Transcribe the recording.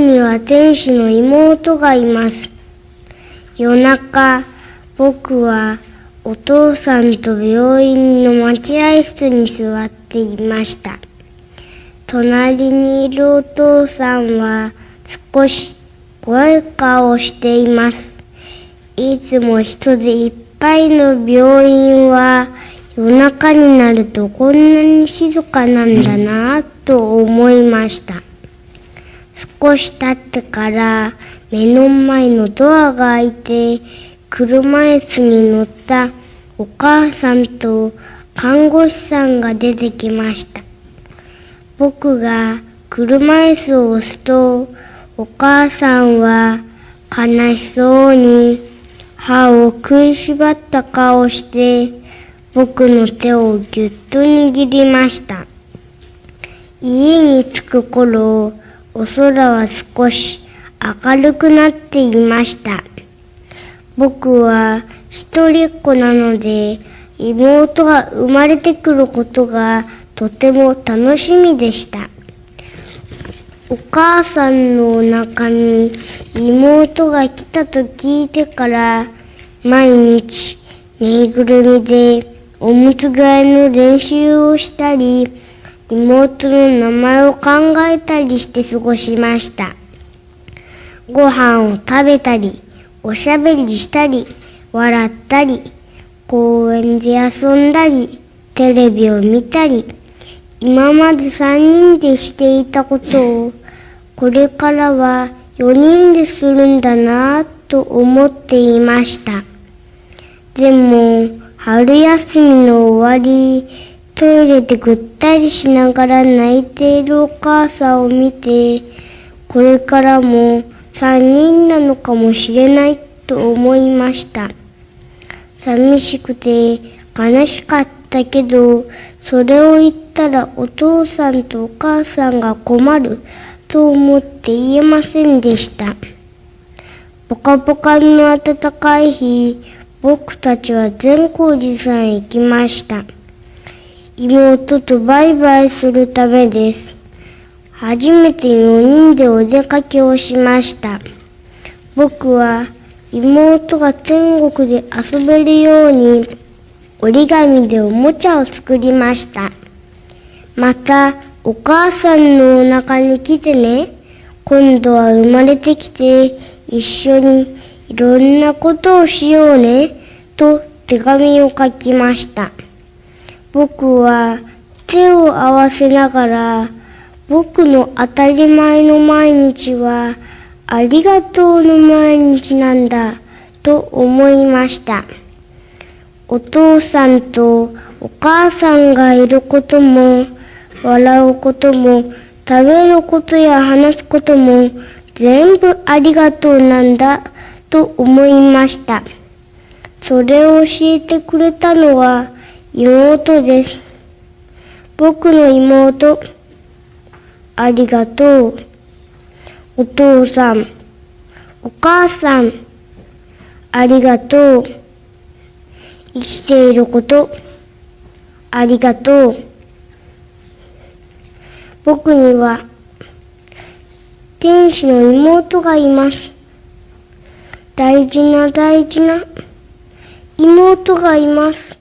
には天使の妹がいます。夜中、僕はお父さんと病院の待合室に座っていました。隣にいるお父さんは少し怖い顔をしています。いつも人でいっぱいの病院は夜中になるとこんなに静かなんだなぁと思いました。少し経ってから目の前のドアが開いて車椅子に乗ったお母さんと看護師さんが出てきました。僕が車椅子を押すとお母さんは悲しそうに歯を食いしばった顔をして僕の手をぎゅっと握りました。家に着く頃、お空は少し明るくなっていました。僕は一人っ子なので、妹が生まれてくることがとても楽しみでした。お母さんのお腹に妹が来たと聞いてから、毎日ぬいぐるみでおむつ替えの練習をしたり、妹の名前を考えたりして過ごしました。ご飯を食べたり、おしゃべりしたり、笑ったり、公園で遊んだり、テレビを見たり、今まで3人でしていたことを、これからは4人でするんだなぁと思っていました。でも、春休みの終わり、トイレでぐったりしながら泣いているお母さんを見て、これからも3人なのかもしれないと思いました。寂しくて悲しかったけど、それを言ったらお父さんとお母さんが困ると思って言えませんでした。ポカポカの暖かい日、僕たちは善光寺さんへ行きました。妹とバイバイするためです。初めて4人でお出かけをしました。僕は妹が天国で遊べるように折り紙でおもちゃを作りました。またお母さんのお腹に来てね。今度は生まれてきて一緒にいろんなことをしようねと手紙を書きました。僕は手を合わせながら、僕の当たり前の毎日はありがとうの毎日なんだと思いました。お父さんとお母さんがいることも、笑うことも、食べることや話すことも全部ありがとうなんだと思いました。それを教えてくれたのは妹です。僕の妹、ありがとう。お父さん、お母さん、ありがとう。生きていること、ありがとう。僕には天使の妹がいます。大事な大事な妹がいます。